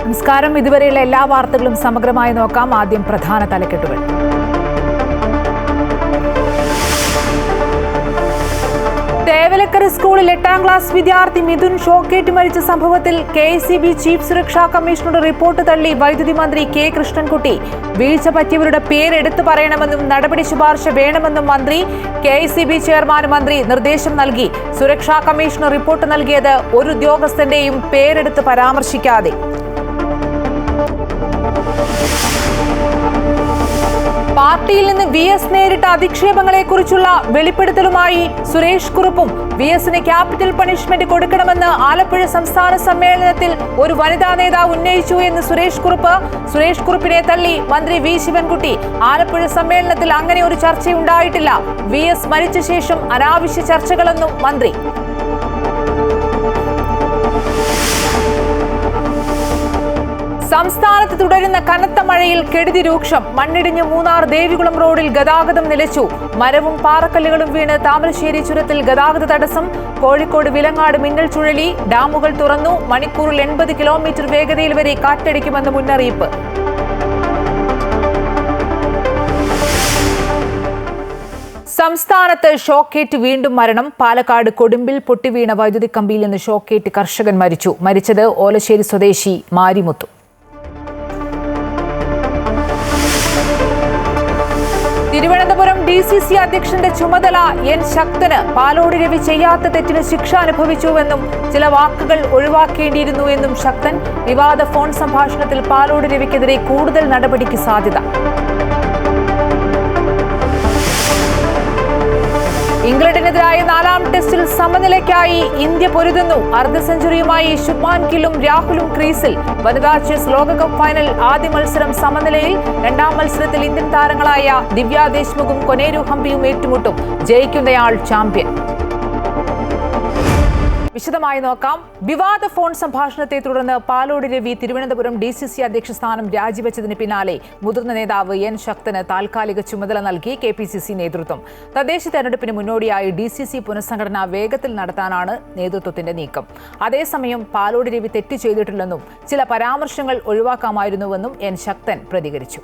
നമസ്കാരം. ഇതുവരെയുള്ള എല്ലാ വാർത്തകളും സമഗ്രമായി നോക്കാം. ആദ്യം പ്രധാന തലക്കെട്ടുകൾ. തേവലക്കര സ്കൂളിൽ 8ാം ക്ലാസ് വിദ്യാർത്ഥി മിഥുൻ ഷോക്കേറ്റ് മരിച്ച സംഭവത്തിൽ KSEB ചീഫ് സുരക്ഷാ കമ്മീഷണറുടെ റിപ്പോർട്ട് തള്ളി വൈദ്യുതി മന്ത്രി K. കൃഷ്ണൻകുട്ടി. വീഴ്ച പറ്റിയവരുടെ പേരെടുത്തു പറയണമെന്നും നടപടി ശുപാർശ വേണമെന്നും മന്ത്രി. KSEB ചെയർമാന് മന്ത്രി നിർദ്ദേശം നൽകി. സുരക്ഷാ കമ്മീഷണർ റിപ്പോർട്ട് നൽകിയത് ഒരു ഉദ്യോഗസ്ഥന്റെയും പേരെടുത്ത് പരാമർശിക്കാതെ. പാർട്ടിയിൽ നിന്ന് VS നേരിട്ട അധിക്ഷേപങ്ങളെക്കുറിച്ചുള്ള വെളിപ്പെടുത്തലുമായി സുരേഷ് കുറുപ്പും. VSന് ക്യാപിറ്റൽ പണിഷ്മെന്റ് കൊടുക്കണമെന്ന് ആലപ്പുഴ സംസ്ഥാന സമ്മേളനത്തിൽ ഒരു വനിതാ നേതാവ് ഉന്നയിച്ചു എന്ന് സുരേഷ് കുറുപ്പ്. സുരേഷ് കുറുപ്പിനെ തള്ളി മന്ത്രി V. ശിവൻകുട്ടി. ആലപ്പുഴ സമ്മേളനത്തിൽ അങ്ങനെ ഒരു ചർച്ചയുണ്ടായിട്ടില്ല. VS മരിച്ച ശേഷം അനാവശ്യ ചർച്ചകളെന്നും മന്ത്രി. സംസ്ഥാനത്ത് തുടരുന്ന കനത്ത മഴയിൽ കെടുതി രൂക്ഷം. മണ്ണിടിഞ്ഞ് മൂന്നാർ ദേവികുളം റോഡിൽ ഗതാഗതം നിലച്ചു. മരവും പാറക്കല്ലുകളും വീണ് താമരശ്ശേരി ചുരത്തിൽ ഗതാഗത തടസ്സം. കോഴിക്കോട് വിലങ്ങാട് മിന്നൽ ചുഴലി. ഡാമുകൾ തുറന്നു. മണിക്കൂറിൽ 80 കിലോമീറ്റർ വേഗതയിൽ വരെ കാറ്റടിക്കുമെന്ന് മുന്നറിയിപ്പ്. സംസ്ഥാനത്ത് ഷോക്കേറ്റ് വീണ്ടും മരണം. പാലക്കാട് കൊടുമ്പിൽ പൊട്ടിവീണ വൈദ്യുതി കമ്പിയിൽ നിന്ന് ഷോക്കേറ്റ് കർഷകൻ മരിച്ചു. മരിച്ചത് ഓലശ്ശേരി സ്വദേശി മാരിമുത്തു. തിരുവനന്തപുരം DCC അധ്യക്ഷന്റെ ചുമതല N. ശക്തന്. പാലോട് രവി ചെയ്യാത്ത തെറ്റിന് ശിക്ഷ അനുഭവിച്ചുവെന്നും ചില വാക്കുകൾ ഒഴിവാക്കേണ്ടിയിരുന്നു എന്നും ശക്തൻ. വിവാദ ഫോൺ സംഭാഷണത്തിൽ പാലോട് രവിക്കെതിരെ കൂടുതൽ നടപടിക്ക് സാധ്യത. ഇംഗ്ലണ്ടിനെതിരായ 4ാം ടെസ്റ്റിൽ സമനിലയ്ക്കായി ഇന്ത്യ പൊരുതുന്നു. അർദ്ധ സെഞ്ചുറിയുമായി ശുഭ്മാൻ ഗില്ലും രാഹുലും ക്രീസിൽ. വനിതാ ചെസ് ലോകകപ്പ് ഫൈനൽ ആദ്യ മത്സരം സമനിലയിൽ. 2ാം മത്സരത്തിൽ ഇന്ത്യൻ താരങ്ങളായ ദിവ്യ ദേശ്മുഖും കൊനേരു ഹംപിയും ഏറ്റുമുട്ടും. ജയിക്കുന്നയാൾ ചാമ്പ്യൻ. വിശദമായി നോക്കാം. വിവാദ ഫോൺ സംഭാഷണത്തെ തുടർന്ന് പാലോട് രവി തിരുവനന്തപുരം DCC അധ്യക്ഷ സ്ഥാനം രാജിവെച്ചതിന് പിന്നാലെ മുതിർന്ന നേതാവ് N. ശക്തന് താൽക്കാലിക ചുമതല നൽകി KPCC നേതൃത്വം. തദ്ദേശ തെരഞ്ഞെടുപ്പിന് മുന്നോടിയായി DCC പുനഃസംഘടന വേഗത്തിൽ നടത്താനാണ് നേതൃത്വത്തിന്റെ നീക്കം. അതേസമയം പാലോട് രവി തെറ്റ് ചെയ്തിട്ടില്ലെന്നും ചില പരാമർശങ്ങൾ ഒഴിവാക്കാമായിരുന്നുവെന്നും N. ശക്തൻ പ്രതികരിച്ചു.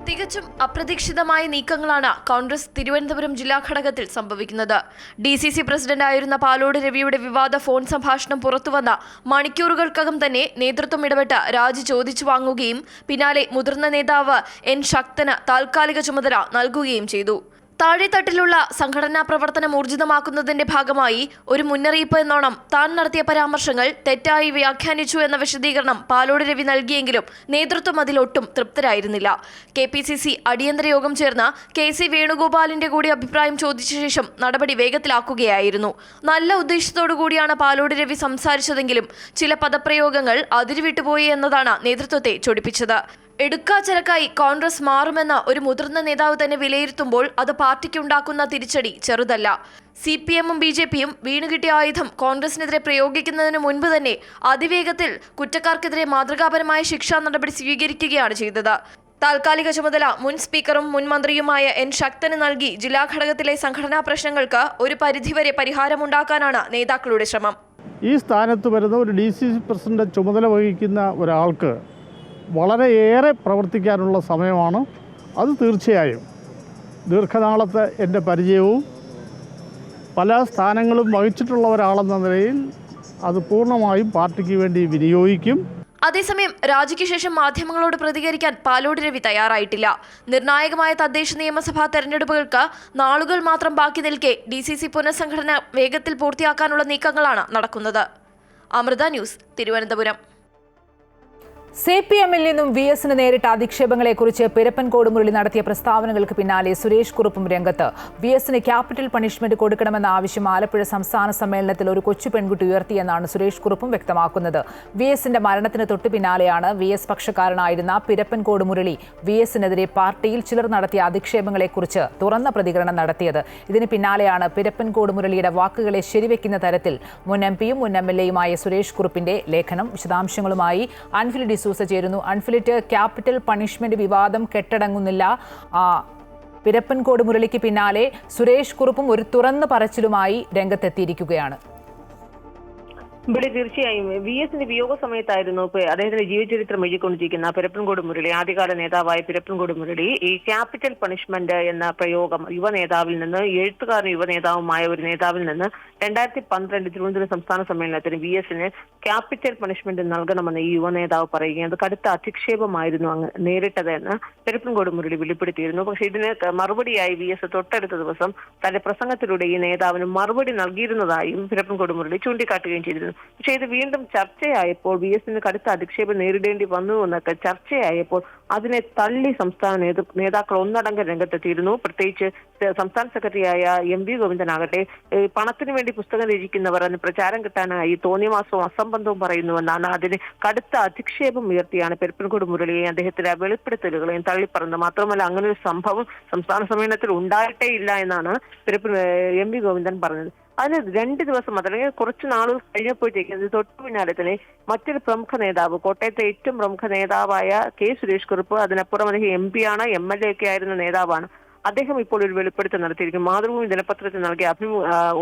തികച്ചും അപ്രതീക്ഷിതമായ നീക്കങ്ങളാണ് കോൺഗ്രസ് തിരുവനന്തപുരം ജില്ലാ ഘടകത്തിൽ സംഭവിക്കുന്നത്. DCC പ്രസിഡന്റായിരുന്ന പാലോട് രവിയുടെ വിവാദ ഫോൺ സംഭാഷണം പുറത്തുവന്ന മണിക്കൂറുകൾക്കകം തന്നെ നേതൃത്വം ഇടപെട്ട് രാജി ചോദിച്ചു വാങ്ങുകയും പിന്നാലെ മുതിർന്ന നേതാവ് N. ശക്തന് താൽക്കാലിക ചുമതല നൽകുകയും ചെയ്തു. താഴെത്തട്ടിലുള്ള സംഘടനാ പ്രവർത്തനം ഊർജിതമാക്കുന്നതിന്റെ ഭാഗമായി ഒരു മുന്നറിയിപ്പ് എന്നോണം താൻ നടത്തിയ പരാമർശങ്ങൾ തെറ്റായി വ്യാഖ്യാനിച്ചു എന്ന വിശദീകരണം പാലോട് രവി നൽകിയെങ്കിലും നേതൃത്വം അതിലൊട്ടും തൃപ്തരായിരുന്നില്ല. KPCC അടിയന്തര യോഗം ചേർന്ന് KC വേണുഗോപാലിന്റെ കൂടി അഭിപ്രായം ചോദിച്ച ശേഷം നടപടി വേഗത്തിലാക്കുകയായിരുന്നു. നല്ല ഉദ്ദേശത്തോടു കൂടിയാണ് പാലോട് രവി സംസാരിച്ചതെങ്കിലും ചില പദപ്രയോഗങ്ങൾ അതിരുവിട്ടുപോയി എന്നതാണ് നേതൃത്വത്തെ ചൊടിപ്പിച്ചത്. എടുക്കാച്ചരക്കായി കോൺഗ്രസ് മാറുമെന്ന ഒരു മുതിർന്ന നേതാവ് തന്നെ വിലയിരുത്തുമ്പോൾ അത് പാർട്ടിക്കുണ്ടാക്കുന്ന തിരിച്ചടി ചെറുതല്ല. CPM-ഉം BJP-യും വീണുകിട്ടിയ ആയുധം കോൺഗ്രസിനെതിരെ പ്രയോഗിക്കുന്നതിന് മുൻപ് തന്നെ അതിവേഗത്തിൽ കുറ്റക്കാർക്കെതിരെ മാതൃകാപരമായ ശിക്ഷാ നടപടി സ്വീകരിക്കുകയാണ് ചെയ്തത്. താൽക്കാലിക ചുമതല മുൻ സ്പീക്കറും മുൻ മന്ത്രിയുമായ N. ശക്തന് നൽകി ജില്ലാ ഘടകത്തിലെ സംഘടനാ പ്രശ്നങ്ങൾക്ക് ഒരു പരിധിവരെ പരിഹാരമുണ്ടാക്കാനാണ് നേതാക്കളുടെ ശ്രമം. ഈ സ്ഥാനത്ത് വരുന്ന ഒരു DCC പ്രസിഡന്റ് ചുമതല വഹിക്കുന്ന ഒരാൾക്ക് വളരെയേറെ പ്രവർത്തിക്കാനുള്ള സമയമാണ്. അത് തീർച്ചയായും ദീർഘനാളത്തെ എൻ്റെ പരിചയവും പല സ്ഥാനങ്ങളും വഹിച്ചിട്ടുള്ള ഒരാളെന്ന നിലയിൽ അത് പൂർണ്ണമായും പാർട്ടിക്ക് വേണ്ടി വിനിയോഗിക്കും. അതേസമയം രാജിക്ക് ശേഷം മാധ്യമങ്ങളോട് പ്രതികരിക്കാൻ പാലോട് രവി തയ്യാറായിട്ടില്ല. നിർണായകമായ തദ്ദേശ നിയമസഭാ തെരഞ്ഞെടുപ്പുകൾക്ക് നാളുകൾ മാത്രം ബാക്കി നിൽക്കെ DCC പുനഃസംഘടന വേഗത്തിൽ പൂർത്തിയാക്കാനുള്ള നീക്കങ്ങളാണ് നടക്കുന്നത്. അമൃത ന്യൂസ്, തിരുവനന്തപുരം. CPM-ൽ നിന്നും VSന് നേരിട്ട അധിക്ഷേപങ്ങളെക്കുറിച്ച് പിരപ്പൻകോട് മുരളി നടത്തിയ പ്രസ്താവനകൾക്ക് പിന്നാലെ സുരേഷ് കുറുപ്പും രംഗത്ത്. VSന് ക്യാപിറ്റൽ പണിഷ്മെന്റ് കൊടുക്കണമെന്ന ആവശ്യം ആലപ്പുഴ സംസ്ഥാന സമ്മേളനത്തിൽ ഒരു കൊച്ചു പെൺകുട്ടി ഉയർത്തിയെന്നാണ് സുരേഷ് കുറുപ്പും വ്യക്തമാക്കുന്നത്. VSന്റെ മരണത്തിന് തൊട്ടു പിന്നാലെയാണ് VS പക്ഷക്കാരനായിരുന്ന പിരപ്പൻകോട് മുരളി VSനെതിരെ പാർട്ടിയിൽ ചിലർ നടത്തിയ അധിക്ഷേപങ്ങളെക്കുറിച്ച് തുറന്ന പ്രതികരണം നടത്തിയത്. ഇതിന് പിന്നാലെയാണ് പിരപ്പൻകോട് മുരളിയുടെ വാക്കുകളെ ശരിവെക്കുന്ന തരത്തിൽ മുൻ MP-യും മുൻ MLA-യുമായ സുരേഷ് കുറുപ്പിന്റെ ലേഖനം. വിശദാംശങ്ങളുമായി അൻഫിലിഡി സൂസ ചേരുന്നു. അൺഫിലിറ്റ്, ക്യാപിറ്റൽ പണിഷ്മെന്റ് വിവാദം കെട്ടടങ്ങുന്നില്ല. പിരപ്പൻകോട് മുരളിക്ക് പിന്നാലെ സുരേഷ് കുറുപ്പും ഒരു തുറന്നു പറച്ചിലുമായി രംഗത്തെത്തിയിരിക്കുകയാണ്. ഇവിടെ തീർച്ചയായും VSന്റെ വിയോഗ സമയത്തായിരുന്നു അദ്ദേഹത്തിന്റെ ജീവചരിത്രം എഴുതിക്കൊണ്ടിരിക്കുന്ന പിരപ്പൻകോട് മുരളി, ആദ്യകാല നേതാവായ പിരപ്പൻകോട് മുരളി ഈ ക്യാപിറ്റൽ പണിഷ്മെന്റ് എന്ന പ്രയോഗം യുവ നേതാവിൽ നിന്ന്, എഴുത്തുകാരനും യുവ നേതാവുമായ ഒരു നേതാവിൽ നിന്ന് 2012 തിരുവനന്തപുരം സംസ്ഥാന സമ്മേളനത്തിന് VSന് ക്യാപിറ്റൽ പണിഷ്മെന്റ് നൽകണമെന്ന് ഈ യുവ നേതാവ് പറയുകയും അത് കടുത്ത അധിക്ഷേപമായിരുന്നു അങ്ങ് നേരിട്ടത് എന്ന് പിരപ്പൻകോട് മുരളി വെളിപ്പെടുത്തിയിരുന്നു. പക്ഷേ ഇതിന് മറുപടിയായി VS തൊട്ടടുത്ത ദിവസം തന്റെ പ്രസംഗത്തിലൂടെ ഈ നേതാവിന് മറുപടി നൽകിയിരുന്നതായും പിരപ്പൻകോട് മുരളി ചൂണ്ടിക്കാട്ടുകയും ചെയ്തിരുന്നു. പക്ഷേ ഇത് വീണ്ടും ചർച്ചയായപ്പോൾ VSന് കടുത്ത അധിക്ഷേപം നേരിടേണ്ടി വന്നു എന്നൊക്കെ ചർച്ചയായപ്പോൾ അതിനെ തള്ളി സംസ്ഥാന നേതാക്കൾ ഒന്നടങ്കം രംഗത്തെത്തിയിരുന്നു. പ്രത്യേകിച്ച് സംസ്ഥാന സെക്രട്ടറിയായ MV ഗോവിന്ദനാകട്ടെ പണത്തിനു വേണ്ടി പുസ്തകം രചിക്കുന്നവർ അതിന് പ്രചാരം കിട്ടാനായി തോന്നിയമാസവും അസംബന്ധവും പറയുന്നുവെന്നാണ് അതിന് കടുത്ത അധിക്ഷേപം ഉയർത്തിയാണ് പിരപ്പൻകോട് മുരളിയെയും അദ്ദേഹത്തിന്റെ വെളിപ്പെടുത്തലുകളെയും തള്ളിപ്പറഞ്ഞത്. മാത്രമല്ല അങ്ങനെ ഒരു സംഭവം സംസ്ഥാന സമ്മേളനത്തിൽ ഉണ്ടായിട്ടേ ഇല്ല എന്നാണ് MV ഗോവിന്ദൻ പറഞ്ഞത്. അതിന് 2 ദിവസം അല്ലെങ്കിൽ കുറച്ച് നാളുകൾ കഴിഞ്ഞപ്പോഴത്തേക്ക് അത് തൊട്ടു പിന്നാലെ തന്നെ മറ്റൊരു പ്രമുഖ നേതാവ്, കോട്ടയത്തെ ഏറ്റവും പ്രമുഖ നേതാവായ K സുരേഷ് കുറുപ്പ്, അതിനപ്പുറം അദ്ദേഹം MP ആണ്, MLA ഒക്കെ ആയിരുന്ന നേതാവാണ്. അദ്ദേഹം ഇപ്പോൾ ഒരു വെളിപ്പെടുത്തൽ നടത്തിയിരിക്കും. മാതൃഭൂമി ദിനപത്രത്തിൽ നൽകിയ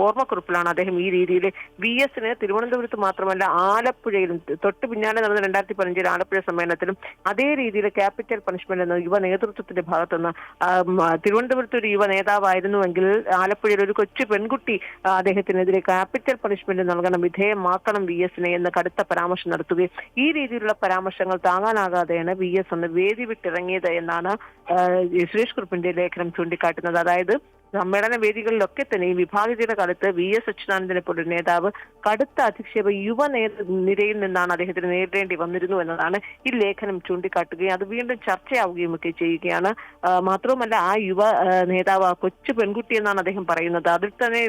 ഓർമ്മക്കുറിപ്പിലാണ് അദ്ദേഹം ഈ രീതിയിൽ VSന് തിരുവനന്തപുരത്ത് മാത്രമല്ല ആലപ്പുഴയിലും തൊട്ട് പിന്നാലെ നടന്ന 2015 ആലപ്പുഴ സമ്മേളനത്തിലും അതേ രീതിയിൽ ക്യാപിറ്റൽ പണിഷ്മെന്റ് എന്ന യുവ നേതൃത്വത്തിന്റെ ഭാഗത്തുനിന്ന് തിരുവനന്തപുരത്ത് ഒരു യുവ നേതാവായിരുന്നുവെങ്കിൽ ആലപ്പുഴയിൽ ഒരു കൊച്ചു പെൺകുട്ടി അദ്ദേഹത്തിനെതിരെ ക്യാപിറ്റൽ പണിഷ്മെന്റ് നൽകണം, വിധേയമാക്കണം VSനെ എന്ന് കടുത്ത പരാമർശം നടത്തുകയും ഈ രീതിയിലുള്ള പരാമർശങ്ങൾ താങ്ങാനാകാതെയാണ് VS അന്ന് വേദി വിട്ടിറങ്ങിയത് എന്നാണ് സുരേഷ് കുറുപ്പിന്റെ ലേഖനം ചൂണ്ടിക്കാട്ടുന്നത്. അതായത് സമ്മേളന വേദികളിലൊക്കെ തന്നെ ഈ വിഭാഗീയതയുടെ കാലത്ത് VS അച്യുതാനന്ദനെ പോലൊരു നേതാവ് കടുത്ത അധിക്ഷേപ യുവ നിരയിൽ നിന്നാണ് അദ്ദേഹത്തിന് നേരിടേണ്ടി വന്നിരുന്നു എന്നതാണ് ഈ ലേഖനം ചൂണ്ടിക്കാട്ടുകയും അത് വീണ്ടും ചർച്ചയാവുകയും ഒക്കെ ചെയ്യുകയാണ്. മാത്രവുമല്ല ആ യുവ നേതാവ് ആ കൊച്ചു പെൺകുട്ടി എന്നാണ് അദ്ദേഹം പറയുന്നത്. അതിൽ തന്നെ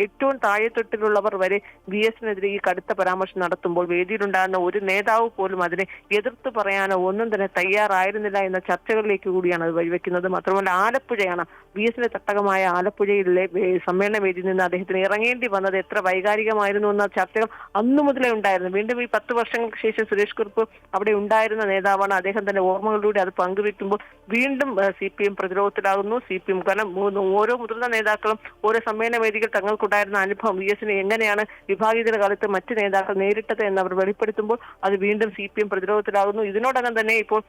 ഏറ്റവും താഴെത്തൊട്ടിലുള്ളവർ വരെ VSനെതിരെ ഈ കടുത്ത പരാമർശം നടത്തുമ്പോൾ വേദിയിലുണ്ടാകുന്ന ഒരു നേതാവ് പോലും അതിനെ എതിർത്ത് പറയാനോ ഒന്നും തന്നെ തയ്യാറായിരുന്നില്ല എന്ന ചർച്ചകളിലേക്ക് കൂടിയാണ് അത് വഴിവെക്കുന്നത്. മാത്രമല്ല ആലപ്പുഴയാണ് VSന്റെ തട്ടകമായ ആലപ്പുഴയിലെ സമ്മേളന വേദിയിൽ നിന്ന് അദ്ദേഹത്തിന് ഇറങ്ങേണ്ടി വന്നത് എത്ര വൈകാരികമായിരുന്നു എന്ന ചർച്ചകൾ അന്നു മുതലേ ഉണ്ടായിരുന്നു. വീണ്ടും ഈ 10 വർഷങ്ങൾക്ക് ശേഷം സുരേഷ് കുറുപ്പ് അവിടെ ഉണ്ടായിരുന്ന നേതാവാണ്. അദ്ദേഹം തന്റെ ഓർമ്മകളിലൂടെ അത് പങ്കുവെക്കുമ്പോൾ വീണ്ടും CPM പ്രതിരോധത്തിലാകുന്നു. CPM കാരണം ഓരോ മുതിർന്ന നേതാക്കളും ഓരോ സമ്മേളന വേദികൾ തങ്ങൾക്കുണ്ടായിരുന്ന അനുഭവം VSനെ എങ്ങനെയാണ് വിഭാഗീയതയുടെ കാലത്ത് മറ്റ് നേതാക്കൾ നേരിട്ടത് എന്ന് അവർ വെളിപ്പെടുത്തുമ്പോൾ അത് വീണ്ടും CPM പ്രതിരോധത്തിലാകുന്നു. ഇതിനോടകം തന്നെ ഇപ്പോൾ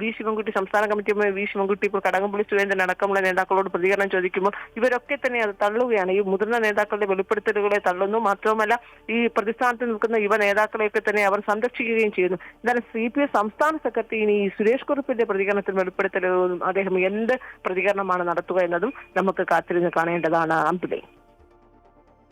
V ശിവൻകുട്ടി സംസ്ഥാന കമ്മിറ്റി V ശിവൻകുട്ടി ഇപ്പോൾ കടകംപള്ളി സുരേന്ദ്രൻ അടക്കമുള്ള നേതാക്കളോട് പ്രതികരണം ചോദിക്കുമ്പോൾ ഇവരൊക്കെ തന്നെ അത് തള്ളുകയാണ്. ഈ മുതിർന്ന നേതാക്കളുടെ വെളിപ്പെടുത്തലുകളെ തള്ളുന്നു. മാത്രമല്ല ഈ പ്രതിസ്ഥാനത്ത് നിൽക്കുന്ന യുവ നേതാക്കളെയൊക്കെ തന്നെ അവർ സംരക്ഷിക്കുകയും ചെയ്യുന്നു. എന്നാലും CPM സംസ്ഥാന സെക്രട്ടറി ഇനി ഈ സുരേഷ് കുറുപ്പിന്റെ പ്രതികരണത്തിൽ വെളിപ്പെടുത്തലുകളും അദ്ദേഹം എന്ത് പ്രതികരണമാണ് നടത്തുക എന്നതും നമുക്ക് കാത്തിരുന്ന് കാണേണ്ടതാണ്. അമ്പിളി.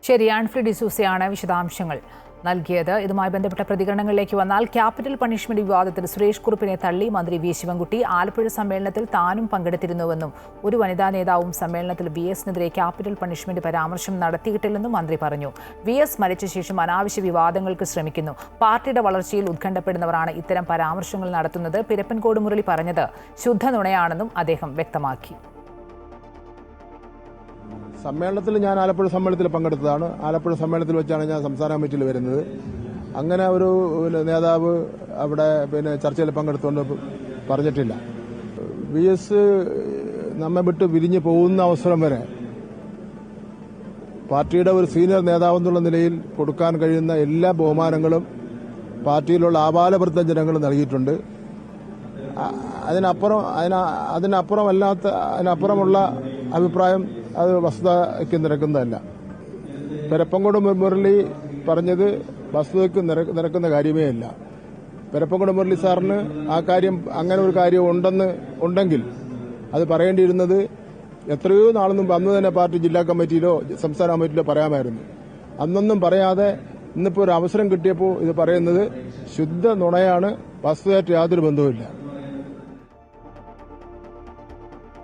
ശരി, ആൻഫ്രി ഡിസൂസയാണ് വിശദാംശങ്ങൾ നൽകിയത്. ഇതുമായി ബന്ധപ്പെട്ട പ്രതികരണങ്ങളിലേക്ക് വന്നാൽ ക്യാപിറ്റൽ പണിഷ്മെന്റ് വിവാദത്തിൽ സുരേഷ് കുറുപ്പിനെ തള്ളി മന്ത്രി V ശിവൻകുട്ടി. ആലപ്പുഴ സമ്മേളനത്തിൽ താനും പങ്കെടുത്തിരുന്നുവെന്നും ഒരു വനിതാ നേതാവും സമ്മേളനത്തിൽ VSനെതിരെ ക്യാപിറ്റൽ പണിഷ്മെന്റ് പരാമർശം നടത്തിയിട്ടില്ലെന്നും മന്ത്രി പറഞ്ഞു. VS മരിച്ച ശേഷം അനാവശ്യ വിവാദങ്ങൾക്ക് ശ്രമിക്കുന്നു. പാർട്ടിയുടെ വളർച്ചയിൽ ഉത്കണ്ഠപ്പെടുന്നവരാണ് ഇത്തരം പരാമർശങ്ങൾ നടത്തുന്നത്. പിരപ്പൻകോട് മുരളി പറഞ്ഞത് ശുദ്ധ നുണയാണെന്നും അദ്ദേഹം വ്യക്തമാക്കി. സമ്മേളനത്തിൽ ഞാൻ ആലപ്പുഴ സമ്മേളനത്തിൽ പങ്കെടുത്തതാണ്. ആലപ്പുഴ സമ്മേളനത്തിൽ വെച്ചാണ് ഞാൻ സംസ്ഥാന കമ്മിറ്റിയിൽ വരുന്നത്. അങ്ങനെ ഒരു നേതാവ് അവിടെ ചർച്ചയിൽ പങ്കെടുത്തുകൊണ്ട് പറഞ്ഞിട്ടില്ല. VS നമ്മെ വിട്ട് പിരിഞ്ഞു പോകുന്ന അവസരം വരെ പാർട്ടിയുടെ ഒരു സീനിയർ നേതാവെന്നുള്ള നിലയിൽ കൊടുക്കാൻ കഴിയുന്ന എല്ലാ ബഹുമാനങ്ങളും പാർട്ടിയിലുള്ള ആബാലവൃദ്ധ ജനങ്ങൾ നൽകിയിട്ടുണ്ട്. അതിനപ്പുറമുള്ള അഭിപ്രായം അത് വസ്തുതയ്ക്ക് നിരക്കുന്നതല്ല. പിരപ്പൻകോട് മുരളി പറഞ്ഞത് വസ്തുതയ്ക്ക് നിരക്കുന്ന കാര്യമേ അല്ല. പിരപ്പൻകോട് മുരളി സാറിന് ആ കാര്യം അങ്ങനെ ഒരു കാര്യം ഉണ്ടെങ്കിൽ അത് പറയേണ്ടിയിരുന്നത് എത്രയോ നാളൊന്നും അന്ന് തന്നെ പാർട്ടി ജില്ലാ കമ്മിറ്റിയിലോ സംസ്ഥാന കമ്മിറ്റിയിലോ പറയാമായിരുന്നു. അന്നൊന്നും പറയാതെ ഇന്നിപ്പോൾ ഒരു അവസരം കിട്ടിയപ്പോൾ ഇത് പറയുന്നത് ശുദ്ധ നുണയാണ്. വസ്തുതയായിട്ട് യാതൊരു ബന്ധവുമില്ല.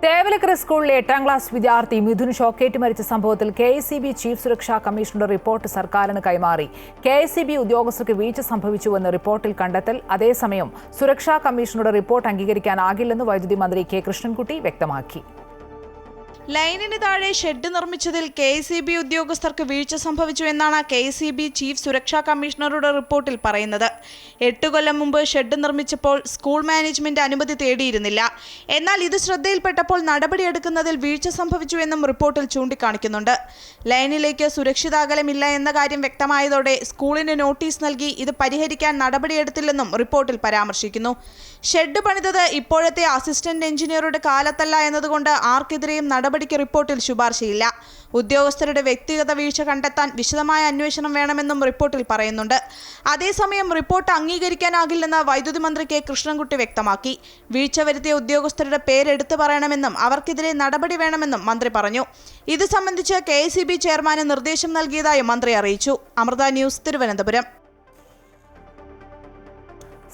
തേവലക്കര സ്കൂളിലെ 8ാം ക്ലാസ് വിദ്യാർത്ഥി മിഥുൻ ഷോക്കേറ്റ് മരിച്ച സംഭവത്തിൽ KSEB ചീഫ് സുരക്ഷാ കമ്മീഷണറുടെ റിപ്പോർട്ട് സർക്കാരിന് കൈമാറി. KSEB ഉദ്യോഗസ്ഥർക്ക് വീഴ്ച സംഭവിച്ചുവെന്ന് റിപ്പോർട്ടിൽ കണ്ടെത്തൽ. അതേസമയം സുരക്ഷാ കമ്മീഷണറുടെ റിപ്പോർട്ട് അംഗീകരിക്കാനാകില്ലെന്ന് വൈദ്യുതി മന്ത്രി K കൃഷ്ണൻകുട്ടി വ്യക്തമാക്കി. ലൈനിന് താഴെ ഷെഡ് നിർമ്മിച്ചതിൽ KSEB ഉദ്യോഗസ്ഥർക്ക് വീഴ്ച സംഭവിച്ചു എന്നാണ് KSEB ചീഫ് സുരക്ഷാ കമ്മീഷണറുടെ റിപ്പോർട്ടിൽ പറയുന്നത്. 8 കൊല്ലം മുമ്പ് ഷെഡ് നിർമ്മിച്ചപ്പോൾ സ്കൂൾ മാനേജ്മെന്റ് അനുമതി തേടിയിരുന്നില്ല. എന്നാൽ ഇത് ശ്രദ്ധയിൽപ്പെട്ടപ്പോൾ നടപടിയെടുക്കുന്നതിൽ വീഴ്ച സംഭവിച്ചു എന്നും റിപ്പോർട്ടിൽ ചൂണ്ടിക്കാണിക്കുന്നുണ്ട്. ലൈനിലേക്ക് സുരക്ഷിത അകലമില്ല എന്ന കാര്യം വ്യക്തമായതോടെ സ്കൂളിന് നോട്ടീസ് നൽകി ഇത് പരിഹരിക്കാൻ നടപടിയെടുത്തില്ലെന്നും റിപ്പോർട്ടിൽ പരാമർശിക്കുന്നു. ഷെഡ് പണിതത് ഇപ്പോഴത്തെ അസിസ്റ്റന്റ് എഞ്ചിനീയറുടെ കാലത്തല്ല എന്നതുകൊണ്ട് ആർക്കെതിരെയും നടപടിക്ക് റിപ്പോർട്ടിൽ ശുപാർശയില്ല. ഉദ്യോഗസ്ഥരുടെ വ്യക്തിഗത വീഴ്ച കണ്ടെത്താൻ വിശദമായ അന്വേഷണം വേണമെന്നും റിപ്പോർട്ടിൽ പറയുന്നുണ്ട്. അതേസമയം റിപ്പോർട്ട് അംഗീകരിക്കാനാകില്ലെന്ന് വൈദ്യുതി മന്ത്രി K. കൃഷ്ണൻകുട്ടി വ്യക്തമാക്കി. വീഴ്ച വരുത്തിയ ഉദ്യോഗസ്ഥരുടെ പേരെടുത്തു പറയണമെന്നും അവർക്കെതിരെ നടപടി വേണമെന്നും മന്ത്രി പറഞ്ഞു. ഇത് സംബന്ധിച്ച് KSEB ചെയർമാന് നിർദ്ദേശം നൽകിയതായും മന്ത്രി അറിയിച്ചു. അമൃത ന്യൂസ്, തിരുവനന്തപുരം.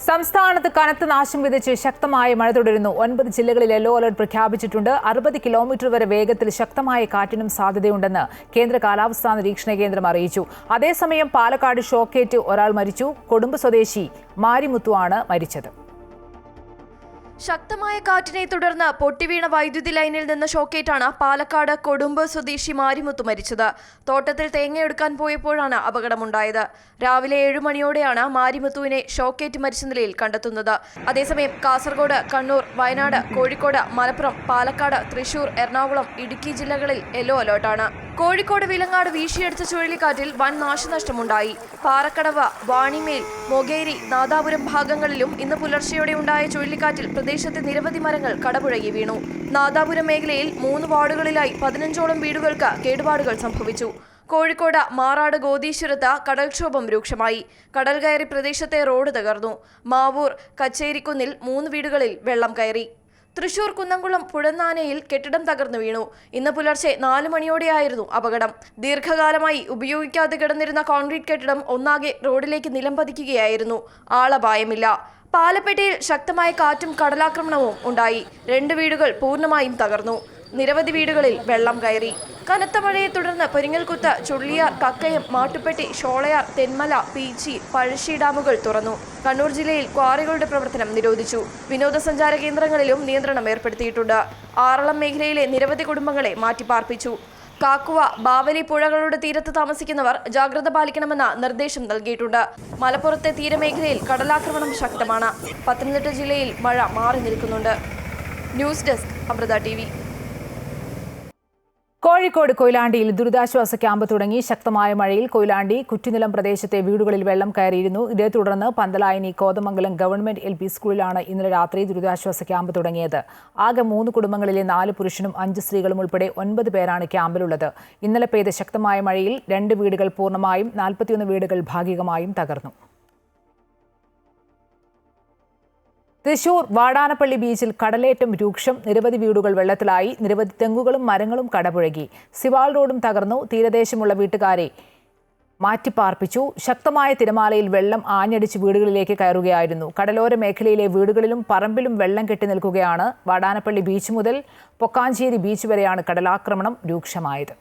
സംസ്ഥാനത്ത് കനത്ത നാശം വിതച്ച് ശക്തമായ മഴ തുടരുന്നു. 9 ജില്ലകളിൽ യെല്ലോ അലർട്ട് പ്രഖ്യാപിച്ചിട്ടുണ്ട്. 60 കിലോമീറ്റർ വരെ വേഗത്തിൽ ശക്തമായ കാറ്റിനും സാധ്യതയുണ്ടെന്ന് കേന്ദ്ര കാലാവസ്ഥാ നിരീക്ഷണ കേന്ദ്രം അറിയിച്ചു. അതേസമയം പാലക്കാട് ഷോക്കേറ്റ് ഒരാൾ മരിച്ചു. കൊടുമ്പ് സ്വദേശി മാരിമുത്തുവാണ് മരിച്ചത്. ശക്തമായ കാറ്റിനെ തുടർന്ന് പൊട്ടിവീണ വൈദ്യുതി ലൈനിൽ നിന്ന് ഷോക്കേറ്റാണ് പാലക്കാട് കൊടുമ്പ് സ്വദേശി മാരിമുത്തു മരിച്ചത്. തോട്ടത്തിൽ തേങ്ങയെടുക്കാൻ പോയപ്പോഴാണ് അപകടമുണ്ടായത്. രാവിലെ 7 മണിയോടെയാണ് മാരിമുത്തുവിനെ ഷോക്കേറ്റ് മരിച്ച നിലയിൽ കണ്ടെത്തുന്നത്. അതേസമയം കാസർഗോഡ്, കണ്ണൂർ, വയനാട്, കോഴിക്കോട്, മലപ്പുറം, പാലക്കാട്, തൃശൂർ, എറണാകുളം, ഇടുക്കി ജില്ലകളിൽ യെല്ലോ അലേർട്ടാണ്. കോഴിക്കോട് വിലങ്ങാട് വീശിയടിച്ച ചുഴലിക്കാറ്റിൽ വൻ നാശനഷ്ടമുണ്ടായി. പാറക്കടവ്, വാണിമേൽ, മൊകേരി, നാദാപുരം ഭാഗങ്ങളിലും ഇന്ന് പുലർച്ചെയോടെ ഉണ്ടായ ചുഴലിക്കാറ്റിൽ പ്രദേശത്തെ നിരവധി മരങ്ങൾ കടപുഴകി വീണു. നാദാപുരം മേഖലയിൽ 3 വാർഡുകളിലായി 15ഓളം വീടുകൾക്ക് കേടുപാടുകൾ സംഭവിച്ചു. കോഴിക്കോട് മാറാട് ഗോദീശ്വരത്ത് കടൽക്ഷോഭം രൂക്ഷമായി. കടൽ കയറി പ്രദേശത്തെ റോഡ് തകർന്നു. മാവൂർ കച്ചേരിക്കുന്നിൽ 3 വീടുകളിൽ വെള്ളം കയറി. തൃശൂർ കുന്നംകുളം പുഴന്നാനയിൽ കെട്ടിടം തകർന്നു വീണു. ഇന്ന് പുലർച്ചെ 4 മണിയോടെയായിരുന്നു അപകടം. ദീർഘകാലമായി ഉപയോഗിക്കാതെ കിടന്നിരുന്ന കോൺക്രീറ്റ് കെട്ടിടം ഒന്നാകെ റോഡിലേക്ക് നിലംപതിക്കുകയായിരുന്നു. ആളപായമില്ല. പാലപ്പേട്ടയിൽ ശക്തമായ കാറ്റും കടലാക്രമണവും ഉണ്ടായി. 2 വീടുകൾ പൂർണ്ണമായും തകർന്നു. നിരവധി വീടുകളിൽ വെള്ളം കയറി. കനത്ത മഴയെ തുടർന്ന് പെരിങ്ങൽകുത്ത്, ചുള്ളിയാർ, കക്കയം, മാട്ടുപ്പെട്ടി, ഷോളയാർ, തെന്മല, പീച്ചി, പഴശ്ശി ഡാമുകൾ തുറന്നു. കണ്ണൂർ ജില്ലയിൽ ക്വാറികളുടെ പ്രവർത്തനം നിരോധിച്ചു. വിനോദസഞ്ചാര കേന്ദ്രങ്ങളിലും നിയന്ത്രണം ഏർപ്പെടുത്തിയിട്ടുണ്ട്. ആറളം മേഖലയിലെ നിരവധി കുടുംബങ്ങളെ മാറ്റിപ്പാർപ്പിച്ചു. കാക്കുവ, ബാവലി പുഴകളുടെ തീരത്ത് താമസിക്കുന്നവർ ജാഗ്രത പാലിക്കണമെന്ന നിർദ്ദേശം നൽകിയിട്ടുണ്ട്. മലപ്പുറത്തെ തീരമേഖലയിൽ കടലാക്രമണം ശക്തമാണ്. പത്തനംതിട്ട ജില്ലയിൽ മഴ മാറി നിൽക്കുന്നുണ്ട്. News desk, Amrita TV. Kozhikode കൊയിലാണ്ടിയിൽ ദുരിതാശ്വാസ ക്യാമ്പ് തുടങ്ങി. ശക്തമായ മഴയിൽ കൊയിലാണ്ടി കുറ്റിനിലം പ്രദേശത്തെ വീടുകളിൽ വെള്ളം കയറിയിരുന്നു. ഇതേ തുടർന്ന് പന്തലായനി കോതമംഗലം ഗവൺമെന്റ് LP സ്കൂളിലാണ് ഇന്നലെ രാത്രി ദുരിതാശ്വാസ ക്യാമ്പ് തുടങ്ങിയത്. ആകെ 3 കുടുംബങ്ങളിലെ 4 പുരുഷനും 5 സ്ത്രീകളും ഉൾപ്പെടെ 9 പേരാണ് ക്യാമ്പിലുള്ളത്. ഇന്നലെ പെയ്ത ശക്തമായ മഴയിൽ 2 വീടുകൾ പൂർണ്ണമായും 41 വീടുകൾ ഭാഗികമായും തകർന്നു. തൃശൂർ വാടാനപ്പള്ളി ബീച്ചിൽ കടലേറ്റം രൂക്ഷം. നിരവധി വീടുകൾ വെള്ളത്തിലായി. നിരവധി തെങ്ങുകളും മരങ്ങളും കടപുഴകി. സിവാൾ റോഡും തകർന്നു. തീരദേശമുള്ള വീട്ടുകാരെ മാറ്റിപ്പാർപ്പിച്ചു. ശക്തമായ തിരമാലയിൽ വെള്ളം ആഞ്ഞടിച്ച് വീടുകളിലേക്ക് കയറുകയായിരുന്നു. കടലോര മേഖലയിലെ വീടുകളിലും പറമ്പിലും വെള്ളം കെട്ടി നിൽക്കുകയാണ്. വാടാനപ്പള്ളി ബീച്ച് മുതൽ പൊക്കാഞ്ചേരി ബീച്ച് വരെയാണ് കടലാക്രമണം രൂക്ഷമായത്.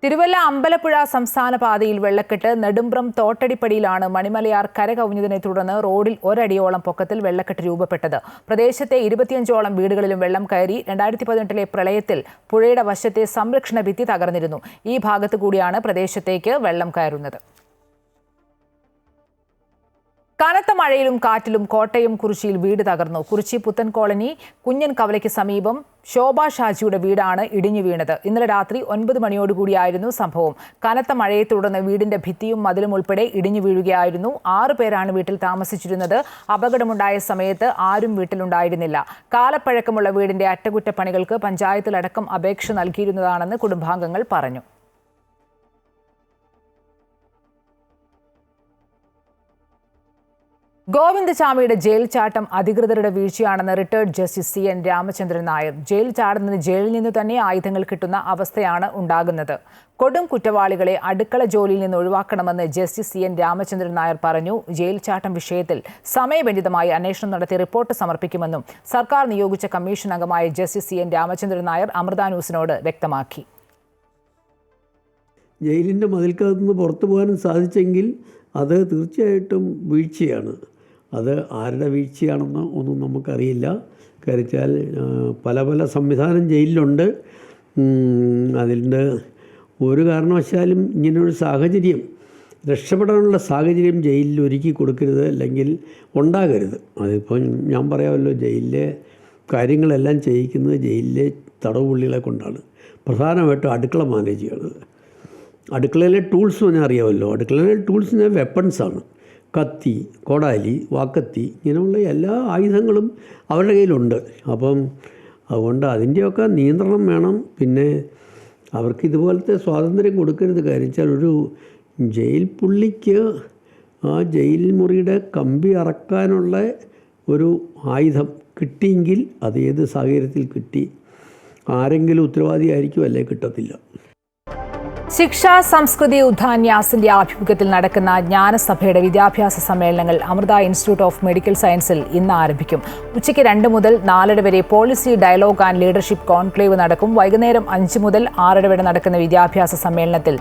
തിരുവല്ല അമ്പലപ്പുഴ സംസ്ഥാന പാതയിൽ വെള്ളക്കെട്ട്. നെടുമ്പ്രം തോട്ടടിപ്പടിയിലാണ് മണിമലയാർ കര കവിഞ്ഞതിനെ തുടർന്ന് റോഡിൽ 1 അടിയോളം പൊക്കത്തിൽ വെള്ളക്കെട്ട് രൂപപ്പെട്ടത്. പ്രദേശത്തെ 25ഓളം വീടുകളിലും വെള്ളം കയറി. 2018 പ്രളയത്തിൽ പുഴയുടെ വശത്തെ സംരക്ഷണ ഭിത്തി തകർന്നിരുന്നു. ഈ ഭാഗത്തു കൂടിയാണ് പ്രദേശത്തേക്ക് വെള്ളം കയറുന്നത്. കനത്ത മഴയിലും കാറ്റിലും കോട്ടയം കുറിച്ചിയിൽ വീട് തകർന്നു. കുറിച്ചി പുത്തൻ കോളനി കുഞ്ഞൻ കവലയ്ക്ക് സമീപം ശോഭ ഷാജിയുടെ വീടാണ് ഇടിഞ്ഞു വീണത്. ഇന്നലെ രാത്രി 9 മണിയോടുകൂടിയായിരുന്നു സംഭവം. കനത്ത മഴയെ തുടർന്ന് വീടിന്റെ ഭിത്തിയും മതിലും ഉൾപ്പെടെ ഇടിഞ്ഞു വീഴുകയായിരുന്നു. 6 പേരാണ് വീട്ടിൽ താമസിച്ചിരുന്നത്. അപകടമുണ്ടായ സമയത്ത് ആരും വീട്ടിലുണ്ടായിരുന്നില്ല. കാലപ്പഴക്കമുള്ള വീടിന്റെ അറ്റകുറ്റപ്പണികൾക്ക് പഞ്ചായത്തിലടക്കം അപേക്ഷ നൽകിയിരുന്നതാണെന്ന് കുടുംബാംഗങ്ങൾ പറഞ്ഞു. ഗോവിന്ദചാമിയുടെ ജയിൽ ചാട്ടം അധികൃതരുടെ വീഴ്ചയാണെന്ന് retired justice CN Ramachandran Nair. ജയിൽ ചാടുന്നതിന് ജയിലിൽ നിന്ന് തന്നെ ആയുധങ്ങൾ കിട്ടുന്ന അവസ്ഥയാണ് ഉണ്ടാകുന്നത്. കൊടും കുറ്റവാളികളെ അടുക്കള ജോലിയിൽ നിന്ന് ഒഴിവാക്കണമെന്ന് ജസ്റ്റിസ് CN രാമചന്ദ്രൻ നായർ പറഞ്ഞു. ജയിൽ ചാട്ടം വിഷയത്തിൽ സമയബന്ധിതമായി അന്വേഷണം നടത്തി റിപ്പോർട്ട് സമർപ്പിക്കുമെന്നും സർക്കാർ നിയോഗിച്ച കമ്മീഷൻ അംഗമായ ജസ്റ്റിസ് CN രാമചന്ദ്രൻ നായർ അമൃത ന്യൂസിനോട് വ്യക്തമാക്കി. ജയിലിൻ്റെ മതിൽക്കകത്ത് നിന്ന് പുറത്തു പോകാനും സാധിച്ചെങ്കിൽ അത് തീർച്ചയായിട്ടും വീഴ്ചയാണ്. അത് ആരുടെ വീഴ്ചയാണെന്ന് ഒന്നും നമുക്കറിയില്ല. കാരിച്ചാൽ പല പല സംവിധാനം ജയിലിലുണ്ട്. അതിൻ്റെ ഒരു കാരണവശാലും ഇങ്ങനൊരു സാഹചര്യം, രക്ഷപ്പെടാനുള്ള സാഹചര്യം ജയിലിൽ ഒരുക്കി കൊടുക്കരുത്, അല്ലെങ്കിൽ ഉണ്ടാകരുത്. അതിപ്പോൾ ഞാൻ പറയാമല്ലോ, ജയിലിലെ കാര്യങ്ങളെല്ലാം ചെയ്യിക്കുന്നത് ജയിലിലെ തടവുപുള്ളികളെ കൊണ്ടാണ്. പ്രധാനമായിട്ടും അടുക്കള മാനേജ് ചെയ്യുന്നത്. അടുക്കളയിലെ ടൂൾസ് പറഞ്ഞാൽ അറിയാമല്ലോ, അടുക്കളയിലെ ടൂൾസിന് വെപ്പൺസാണ്. കത്തി, കോടാലി, വാക്കത്തി, ഇങ്ങനെയുള്ള എല്ലാ ആയുധങ്ങളും അവരുടെ കയ്യിലുണ്ട്. അപ്പം അതുകൊണ്ട് അതിൻ്റെയൊക്കെ നിയന്ത്രണം വേണം. പിന്നെ അവർക്ക് ഇതുപോലത്തെ സ്വാതന്ത്ര്യം കൊടുക്കരുത്. കാര്യം വെച്ചാൽ ഒരു ജയിൽ പുള്ളിക്ക് ആ ജയിൽ മുറിയുടെ കമ്പി അറക്കാനുള്ള ഒരു ആയുധം കിട്ടിയെങ്കിൽ അത് ഏത് സാഹചര്യത്തിൽ കിട്ടി, ആരെങ്കിലും ഉത്തരവാദിയായിരിക്കും, അല്ലേ കിട്ടത്തില്ല. ശിക്ഷാ സംസ്കൃതി ഉദ്ധാന്യാസിന്റെ ആഭിമുഖ്യത്തിൽ നടക്കുന്ന ജ്ഞാനസഭയുടെ വിദ്യാഭ്യാസ സമ്മേളനങ്ങൾ അമൃത ഇൻസ്റ്റിറ്റ്യൂട്ട് ഓഫ് മെഡിക്കൽ സയൻസിൽ ഇന്ന് ആരംഭിക്കും. ഉച്ചയ്ക്ക് 2 മുതൽ 4:30 വരെ policy dialogue and leadership conclave നടക്കും. വൈകുന്നേരം 5 മുതൽ 6:30 വരെ നടക്കുന്ന വിദ്യാഭ്യാസ സമ്മേളനത്തിൽ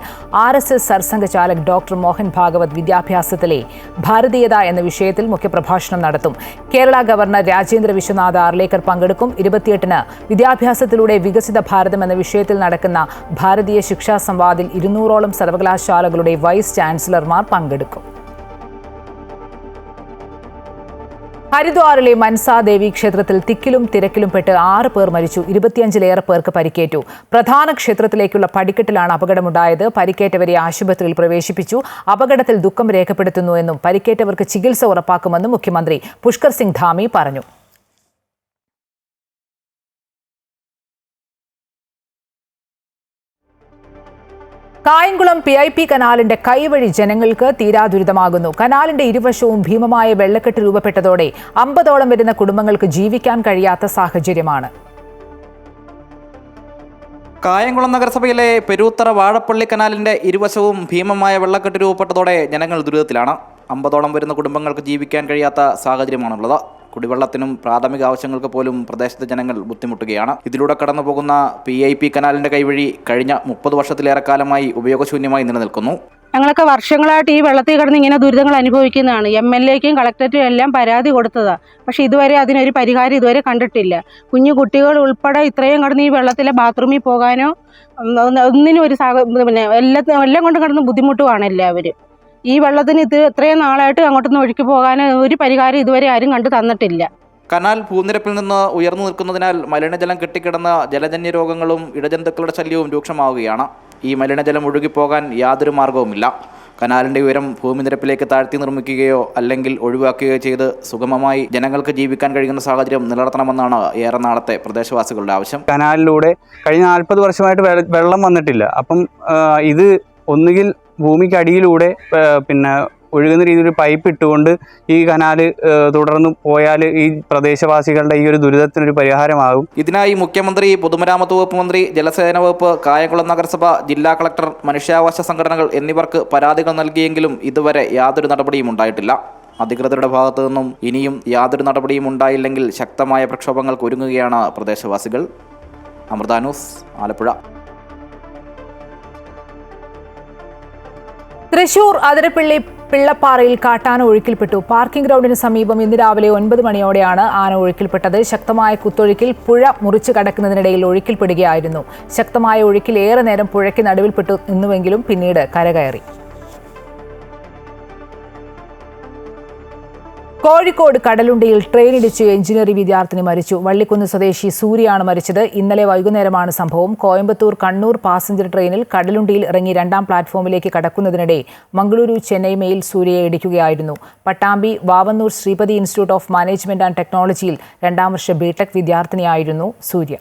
RSS സർസംഘചാലക് ഡോക്ടർ മോഹൻ ഭാഗവത് വിദ്യാഭ്യാസത്തിലെ ഭാരതീയത എന്ന വിഷയത്തിൽ മുഖ്യപ്രഭാഷണം നടത്തും. കേരള ഗവർണർ രാജേന്ദ്ര വിശ്വനാഥ് ആർലേക്കർ പങ്കെടുക്കും. 28-ന് വിദ്യാഭ്യാസത്തിലൂടെ വികസിത ഭാരതം എന്ന വിഷയത്തിൽ നടക്കുന്ന ഭാരതീയ ശിക്ഷാ സംവാദിൽ 200ഓളം സർവകലാശാലകളുടെ വൈസ് ചാൻസലർമാർ പങ്കെടുക്കും. ഹരിദ്വാറിലെ മൻസാ ദേവി ക്ഷേത്രത്തിൽ തിക്കിലും തിരക്കിലും പെട്ട് 6 പേർ മരിച്ചു. 25-ലേറെ പേർക്ക് പരിക്കേറ്റു. പ്രധാന ക്ഷേത്രത്തിലേക്കുള്ള പടിക്കെട്ടിലാണ് അപകടമുണ്ടായത്. പരിക്കേറ്റവരെ ആശുപത്രിയിൽ പ്രവേശിപ്പിച്ചു. അപകടത്തിൽ ദുഃഖം രേഖപ്പെടുത്തുന്നുവെന്നും പരിക്കേറ്റവർക്ക് ചികിത്സ ഉറപ്പാക്കുമെന്നും മുഖ്യമന്ത്രി പുഷ്കർ സിംഗ് ധാമി പറഞ്ഞു. കായംകുളം PIP കനാലിന്റെ കൈവഴി ജനങ്ങൾക്ക് തീരാ ദുരിതമാകുന്നു. കനാലിന്റെ ഇരുവശവും ഭീമമായ വെള്ളക്കെട്ട് രൂപപ്പെട്ടതോടെ 50ഓളം വരുന്ന കുടുംബങ്ങൾക്ക് ജീവിക്കാൻ കഴിയാത്ത സാഹചര്യമാണ്. കായംകുളം നഗരസഭയിലെ പെരൂത്തറ വാഴപ്പള്ളി കനാലിന്റെ ഇരുവശവും ഭീമമായ വെള്ളക്കെട്ട് രൂപപ്പെട്ടതോടെ ജനങ്ങൾ ദുരിതത്തിലാണ്. 50ഓളം വരുന്ന കുടുംബങ്ങൾക്ക് ജീവിക്കാൻ കഴിയാത്ത സാഹചര്യമാണുള്ളത്. കുടിവെള്ളത്തിനും പ്രാഥമിക ആവശ്യങ്ങൾക്ക് പോലും പ്രദേശത്തെ ജനങ്ങൾ ബുദ്ധിമുട്ടുകയാണ്. ഇതിലൂടെ കടന്നു പോകുന്ന PIP കനാലിന്റെ കൈവഴി കഴിഞ്ഞ 30 വർഷത്തിലേറെ കാലമായി ഉപയോഗശൂന്യമായി നിലനിൽക്കുന്നു. ഞങ്ങളൊക്കെ വർഷങ്ങളായിട്ട് ഈ വെള്ളത്തിൽ കിടന്ന് ഇങ്ങനെ ദുരിതങ്ങൾ അനുഭവിക്കുന്നതാണ്. MLAക്കും കളക്ടറേറ്റും എല്ലാം പരാതി കൊടുത്തതാണ്. പക്ഷേ ഇതുവരെ അതിനൊരു പരിഹാരം ഇതുവരെ കണ്ടിട്ടില്ല. കുഞ്ഞു കുട്ടികൾ ഉൾപ്പെടെ ഇത്രയും കിടന്ന് ഈ വെള്ളത്തിലെ ബാത്റൂമിൽ പോകാനോ ഒന്നിനും ഒരു എല്ലാം കൊണ്ട് കിടന്ന് ബുദ്ധിമുട്ടുമാണ് എല്ലാവരും. ഈ വെള്ളത്തിന് ഇത്രയും നാളായിട്ട് അങ്ങോട്ടൊന്നും ഒഴുക്കി പോകാൻ ഒരു പരിഹാരം ഇതുവരെ ആരും കണ്ടു തന്നിട്ടില്ല. കനാൽ ഭൂനിരപ്പിൽ നിന്ന് ഉയർന്നു നിൽക്കുന്നതിനാൽ മലിനജലം കെട്ടിക്കിടന്ന ജലജന്യ രോഗങ്ങളും ഇടജന്തുക്കളുടെ ശല്യവും രൂക്ഷമാവുകയാണ്. ഈ മലിനജലം ഒഴുകിപ്പോകാൻ യാതൊരു മാർഗവുമില്ല. കനാലിന്റെ ഉയരം ഭൂമിനിരപ്പിലേക്ക് താഴ്ത്തി നിർമ്മിക്കുകയോ അല്ലെങ്കിൽ ഒഴിവാക്കുകയോ ചെയ്ത് സുഗമമായി ജനങ്ങൾക്ക് ജീവിക്കാൻ കഴിയുന്ന സാഹചര്യം നിലനിർത്തണമെന്നാണ് ഏറെ നാളത്തെ പ്രദേശവാസികളുടെ ആവശ്യം. കനാലിലൂടെ കഴിഞ്ഞ 40 വർഷമായിട്ട് വെള്ളം വന്നിട്ടില്ല. അപ്പം ഇത് ഒന്നുകിൽ ഭൂമിക്കടിയിലൂടെ ഒഴുകുന്ന രീതിയിൽ പൈപ്പ് ഇട്ടുകൊണ്ട് ഈ കനാല് തുടർന്ന് പോയാൽ ഈ പ്രദേശവാസികളുടെ ഈ ഒരു ദുരിതത്തിനൊരു പരിഹാരമാകും. ഇതിനായി മുഖ്യമന്ത്രി, പൊതുമരാമത്ത് വകുപ്പ് മന്ത്രി, ജലസേന വകുപ്പ്, കായംകുളം നഗരസഭ, ജില്ലാ കളക്ടർ, മനുഷ്യാവകാശ സംഘടനകൾ എന്നിവർക്ക് പരാതികൾ നൽകിയെങ്കിലും ഇതുവരെ യാതൊരു നടപടിയും ഉണ്ടായിട്ടില്ല. അധികൃതരുടെ ഭാഗത്തു നിന്നും ഇനിയും യാതൊരു നടപടിയും ഉണ്ടായില്ലെങ്കിൽ ശക്തമായ പ്രക്ഷോഭങ്ങൾക്ക് ഒരുങ്ങുകയാണ് പ്രദേശവാസികൾ. അമൃത ന്യൂസ്, ആലപ്പുഴ. തൃശൂർ അതിരപ്പള്ളി പിള്ളപ്പാറയിൽ കാട്ടാന ഒഴുക്കിൽപ്പെട്ടു. പാർക്കിംഗ് ഗ്രൗണ്ടിന് സമീപം ഇന്ന് രാവിലെ 9 മണിയോടെയാണ് ആന ഒഴുക്കിൽപ്പെട്ടത്. ശക്തമായ കുത്തൊഴുക്കിൽ പുഴ മുറിച്ചു കടക്കുന്നതിനിടയിൽ ഒഴുക്കിൽപ്പെടുകയായിരുന്നു. ശക്തമായ ഒഴുക്കിൽ ഏറെ നേരം പുഴയ്ക്ക് നടുവിൽപ്പെട്ടു നിന്നുവെങ്കിലും പിന്നീട് കരകയറി. കോഴിക്കോട് കടലുണ്ടിയിൽ ട്രെയിനിടിച്ച് എഞ്ചിനീയറിംഗ് വിദ്യാർത്ഥിനി മരിച്ചു. വള്ളിക്കുന്ന് സ്വദേശി സൂര്യയാണ് മരിച്ചത്. ഇന്നലെ വൈകുന്നേരമാണ് സംഭവം. കോയമ്പത്തൂർ കണ്ണൂർ പാസഞ്ചർ ട്രെയിനിൽ കടലുണ്ടിയിൽ ഇറങ്ങി 2ാം പ്ലാറ്റ്ഫോമിലേക്ക് കടക്കുന്നതിനിടെ മംഗളൂരു ചെന്നൈ മെയിൽ സൂര്യയെ ഇടിക്കുകയായിരുന്നു. Pattambi Vavanoor Sreepathi institute of management and ടെക്നോളജിയിൽ 2ാം വർഷ BTech വിദ്യാർത്ഥിനിയായിരുന്നു സൂര്യ.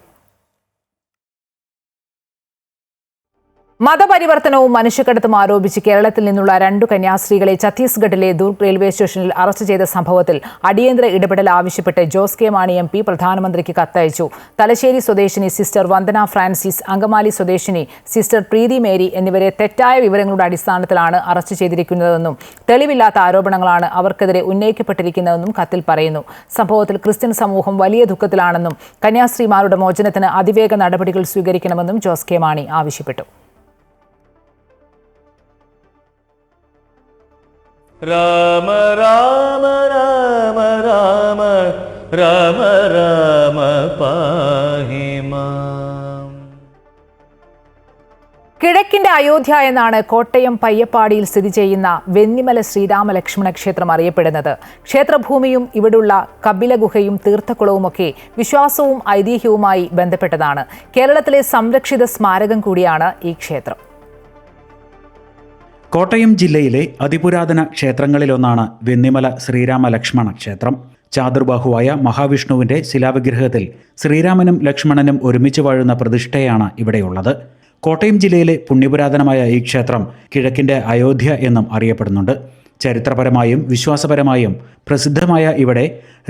മതപരിവർത്തനവും മനുഷ്യക്കടത്തും ആരോപിച്ച് കേരളത്തിൽ നിന്നുള്ള 2 കന്യാസ്ത്രീകളെ ഛത്തീസ്ഗഡിലെ ദുർഗ് റെയിൽവേ സ്റ്റേഷനിൽ അറസ്റ്റ് ചെയ്ത സംഭവത്തിൽ അടിയന്തര ഇടപെടൽ ആവശ്യപ്പെട്ട് ജോസ് കെ മാണി MP പ്രധാനമന്ത്രിക്ക് കത്തയച്ചു. തലശ്ശേരി സ്വദേശിനി സിസ്റ്റർ വന്ദന ഫ്രാൻസിസ്, അങ്കമാലി സ്വദേശിനി സിസ്റ്റർ പ്രീതി മേരി എന്നിവരെ തെറ്റായ വിവരങ്ങളുടെ അടിസ്ഥാനത്തിലാണ് അറസ്റ്റ് ചെയ്തിരിക്കുന്നതെന്നും തെളിവില്ലാത്ത ആരോപണങ്ങളാണ് അവർക്കെതിരെ ഉന്നയിക്കപ്പെട്ടിരിക്കുന്നതെന്നും കത്തിൽ പറയുന്നു. സംഭവത്തിൽ ക്രിസ്ത്യൻ സമൂഹം വലിയ ദുഃഖത്തിലാണെന്നും കന്യാസ്ത്രീമാരുടെ മോചനത്തിന് അതിവേഗ നടപടികൾ സ്വീകരിക്കണമെന്നും ജോസ് കെ മാണി ആവശ്യപ്പെട്ടു. രാമ രാമ രാമ രാമ രാമ പാഹി മാം. കിഴക്കിന്റെ അയോധ്യ എന്നാണ് കോട്ടയം പയ്യപ്പാടിയിൽ സ്ഥിതി ചെയ്യുന്ന വെന്നിമല ശ്രീരാമ ലക്ഷ്മണ ക്ഷേത്രം അറിയപ്പെടുന്നത്. ക്ഷേത്രഭൂമിയും ഇവിടുള്ള കപിലഗുഹയും തീർത്ഥക്കുളവുമൊക്കെ വിശ്വാസവും ഐതിഹ്യവുമായി ബന്ധപ്പെട്ടതാണ്. കേരളത്തിലെ സംരക്ഷിത സ്മാരകം കൂടിയാണ് ഈ ക്ഷേത്രം. കോട്ടയം ജില്ലയിലെ അതിപുരാതന ക്ഷേത്രങ്ങളിലൊന്നാണ് വെന്നിമല ശ്രീരാമ ലക്ഷ്മണ ക്ഷേത്രം. ചാതുർബാഹുവായ മഹാവിഷ്ണുവിന്റെ ശിലാവിഗ്രഹത്തിൽ ശ്രീരാമനും ലക്ഷ്മണനും ഒരുമിച്ച് വാഴുന്ന പ്രതിഷ്ഠയാണ് ഇവിടെയുള്ളത്. കോട്ടയം ജില്ലയിലെ പുണ്യപുരാതനമായ ഈ ക്ഷേത്രം കിഴക്കിൻ്റെ അയോധ്യ എന്നും അറിയപ്പെടുന്നുണ്ട്. ചരിത്രപരമായും വിശ്വാസപരമായും പ്രസിദ്ധമായ ഇവിടെ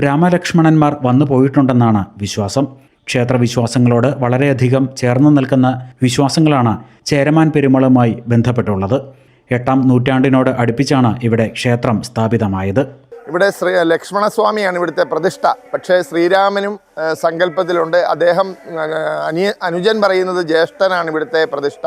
രാമലക്ഷ്മണന്മാർ വന്നു പോയിട്ടുണ്ടെന്നാണ് വിശ്വാസം. ക്ഷേത്രവിശ്വാസങ്ങളോട് വളരെയധികം ചേർന്ന് നിൽക്കുന്ന വിശ്വാസങ്ങളാണ് ചേരമാൻ പെരുമാളുമായി ബന്ധപ്പെട്ടുള്ളത്. 8-ാം നൂറ്റാണ്ടിനോട് അടുപ്പിച്ചാണ് ഇവിടെ ക്ഷേത്രം സ്ഥാപിതമായത്. ഇവിടെ ലക്ഷ്മണസ്വാമിയാണ് ഇവിടുത്തെ പ്രതിഷ്ഠ. പക്ഷേ ശ്രീരാമനും സങ്കല്പത്തിലുണ്ട്. അദ്ദേഹം അനുജൻ പറയുന്നത് ജ്യേഷ്ഠനാണ് ഇവിടുത്തെ പ്രതിഷ്ഠ.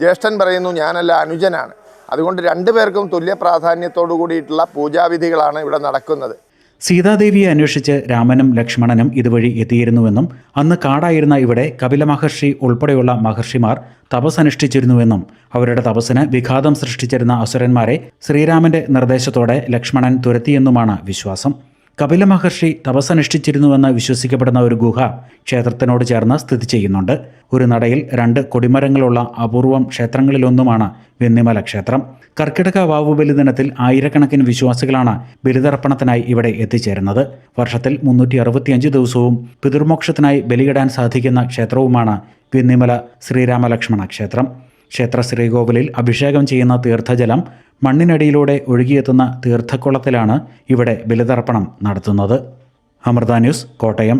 ജ്യേഷ്ഠൻ പറയുന്നു ഞാനല്ല, അനുജനാണ്. അതുകൊണ്ട് രണ്ടുപേർക്കും തുല്യ പ്രാധാന്യത്തോടു കൂടിയിട്ടുള്ള പൂജാവിധികളാണ് ഇവിടെ നടക്കുന്നത്. സീതാദേവിയെ അന്വേഷിച്ച് രാമനും ലക്ഷ്മണനും ഇതുവഴി എത്തിയിരുന്നുവെന്നും അന്ന് കാടായിരുന്ന ഇവിടെ കപില മഹർഷി ഉൾപ്പെടെയുള്ള മഹർഷിമാർ തപസ്സനുഷ്ഠിച്ചിരുന്നുവെന്നും അവരുടെ തപസ്സിന് വിഘാതം സൃഷ്ടിച്ചിരുന്ന അസുരന്മാരെ ശ്രീരാമന്റെ നിർദ്ദേശത്തോടെ ലക്ഷ്മണൻ തുരത്തിയെന്നുമാണ് വിശ്വാസം. കപില മഹർഷി തപസ്സനുഷ്ഠിച്ചിരുന്നുവെന്ന് വിശ്വസിക്കപ്പെടുന്ന ഒരു ഗുഹ ക്ഷേത്രത്തിനോട് ചേർന്ന് സ്ഥിതി ചെയ്യുന്നുണ്ട്. ഒരു നടയിൽ 2 കൊടിമരങ്ങളുള്ള അപൂർവം ക്ഷേത്രങ്ങളിലൊന്നുമാണ് വെന്നിമല ക്ഷേത്രം. കർക്കിടക വാവുബലി ദിനത്തിൽ ആയിരക്കണക്കിന് വിശ്വാസികളാണ് ബലിതർപ്പണത്തിനായി ഇവിടെ എത്തിച്ചേരുന്നത്. വർഷത്തിൽ 365 ദിവസവും പിതൃമോക്ഷത്തിനായി ബലിയിടാൻ സാധിക്കുന്ന ക്ഷേത്രവുമാണ് വെന്നിമല ശ്രീരാമ ലക്ഷ്മണ ക്ഷേത്രം. ക്ഷേത്ര ശ്രീകോവിലിൽ അഭിഷേകം ചെയ്യുന്ന തീർത്ഥജലം മണ്ണിനടിയിലൂടെ ഒഴുകിയെത്തുന്ന തീർത്ഥക്കുളത്തിലാണ് ഇവിടെ ബലിതർപ്പണം നടത്തുന്നത്. അമൃത ന്യൂസ്, കോട്ടയം.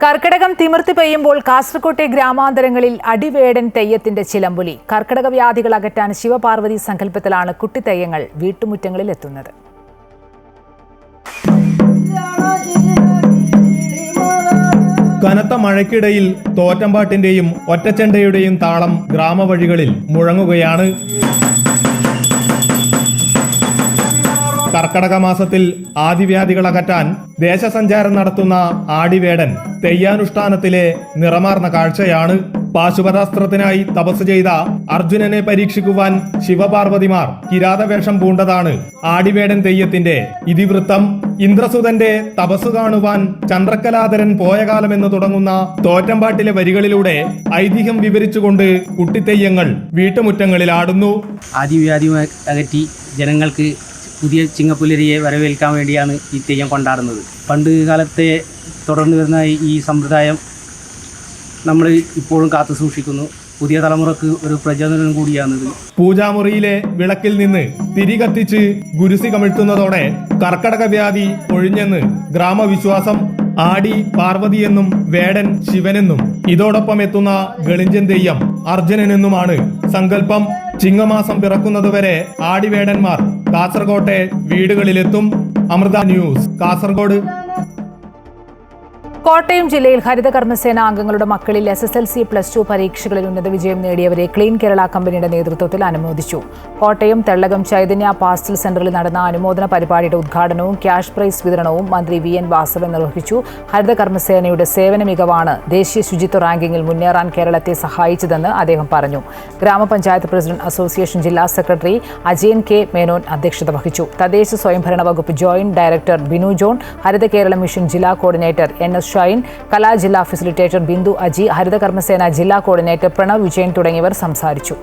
കർക്കിടകം തിമിർത്തി പെയ്യുമ്പോൾ കാസർകോട്ടെ ഗ്രാമാന്തരങ്ങളിൽ അടിവേടൻ തെയ്യത്തിന്റെ ചിലമ്പുലി. കർക്കിടക വ്യാധികൾ അകറ്റാൻ ശിവപാർവതി സങ്കല്പത്തിലാണ് കുട്ടിത്തെയ്യങ്ങൾ വീട്ടുമുറ്റങ്ങളിൽ എത്തുന്നത്. കനത്ത മഴയ്ക്കിടയിൽ തോറ്റമ്പാട്ടിന്റെയും ഒറ്റച്ചെണ്ടയുടെയും താളം ഗ്രാമവഴികളിൽ മുഴങ്ങുകയാണ്. കർക്കടക മാസത്തിൽ ആദിവ്യാധികൾ അകറ്റാൻ ദേശസഞ്ചാരം നടത്തുന്ന ആടിവേടൻ തെയ്യാനുഷ്ഠാനത്തിലെ നിറമാർന്ന കാഴ്ചയാണ്. പാശുപതാസ്ത്രത്തിനായി തപസ് ചെയ്ത അർജുനനെ പരീക്ഷിക്കുവാൻ ശിവപാർവതിമാർ കിരാതവേഷം പൂണ്ടതാണ് ആടിവേടൻ തെയ്യത്തിന്റെ ഇതിവൃത്തം. ഇന്ദ്രസുതന്റെ തപസ് കാണുവാൻ ചന്ദ്രക്കലാധരൻ പോയ കാലമെന്ന് തുടങ്ങുന്ന തോറ്റമ്പാട്ടിലെ വരികളിലൂടെ ഐതിഹ്യം വിവരിച്ചുകൊണ്ട് കുട്ടിത്തെയ്യങ്ങൾ വീട്ടുമുറ്റങ്ങളിൽ ആടുന്നു. ആദിവ്യാധി അകറ്റി ജനങ്ങൾക്ക് പുതിയ ചിങ്ങപ്പുലരിയെ വരവേൽക്കാൻ വേണ്ടിയാണ് ഈ തെയ്യം കൊണ്ടാടുന്നത്. പണ്ട് കാലത്തെ തുടർന്നു വരുന്ന ഈ സമ്പ്രദായം നമ്മൾ ഇപ്പോഴും കാത്തു സൂക്ഷിക്കുന്നു. പുതിയ തലമുറക്ക് ഒരു പ്രചോദനം കൂടിയാണിത്. പൂജാമുറിയിലെ വിളക്കിൽ നിന്ന് തിരി കത്തിച്ച് ഗുരുസി കമിഴ്ത്തുന്നതോടെ കർക്കടക വ്യാധി ഒഴിഞ്ഞെന്ന് ഗ്രാമവിശ്വാസം. ആടി പാർവതിയെന്നും വേടൻ ശിവനെന്നും ഇതോടൊപ്പം എത്തുന്ന ഗളിഞ്ചൻ തെയ്യം അർജുനനെന്നുമാണ് സങ്കല്പം. ചിങ്ങമാസം പിറക്കുന്നതുവരെ ആടിവേടന്മാർ കാസർകോട്ടെ വീടുകളിലെത്തും. അമൃത ന്യൂസ്, കാസർഗോഡ്. കോട്ടയം ജില്ലയിൽ ഹരിത കർമ്മസേന അംഗങ്ങളുടെ മക്കളിൽ SSLC+2 പരീക്ഷകളിൽ ഉന്നത വിജയം നേടിയവരെ ക്ലീൻ കേരള കമ്പനിയുടെ നേതൃത്വത്തിൽ അനുമോദിച്ചു. കോട്ടയം തെള്ളകം ചൈതന്യ പാസ്റ്റൽ സെന്ററിൽ നടന്ന അനുമോദന പരിപാടിയുടെ ഉദ്ഘാടനവും ക്യാഷ് പ്രൈസ് വിതരണവും മന്ത്രി VN വാസവൻ നിർവഹിച്ചു. ഹരിത കർമ്മസേനയുടെ സേവന മികവാണ് ദേശീയ ശുചിത്വ റാങ്കിങ്ങിൽ മുന്നേറാൻ കേരളത്തെ സഹായിച്ചതെന്ന് അദ്ദേഹം പറഞ്ഞു. ഗ്രാമപഞ്ചായത്ത് പ്രസിഡന്റ് അസോസിയേഷൻ ജില്ലാ സെക്രട്ടറി അജയൻ K. മേനോൻ അധ്യക്ഷത വഹിച്ചു. തദ്ദേശ സ്വയംഭരണ വകുപ്പ് ജോയിന്റ് ഡയറക്ടർ ബിനു ജോൺ, ഹരിത കേരള മിഷൻ ജില്ലാ കോർഡിനേറ്റർ NS ഷൈൻ, കലാ ജില്ലാ ഫെസിലിറ്റേറ്റർ ബിന്ദു അജി, ഹരിത കർമ്മസേന ജില്ലാ കോർഡിനേറ്റർ പ്രണവ് വിജയൻ തുടങ്ങിയവർ സംസാരിച്ചു.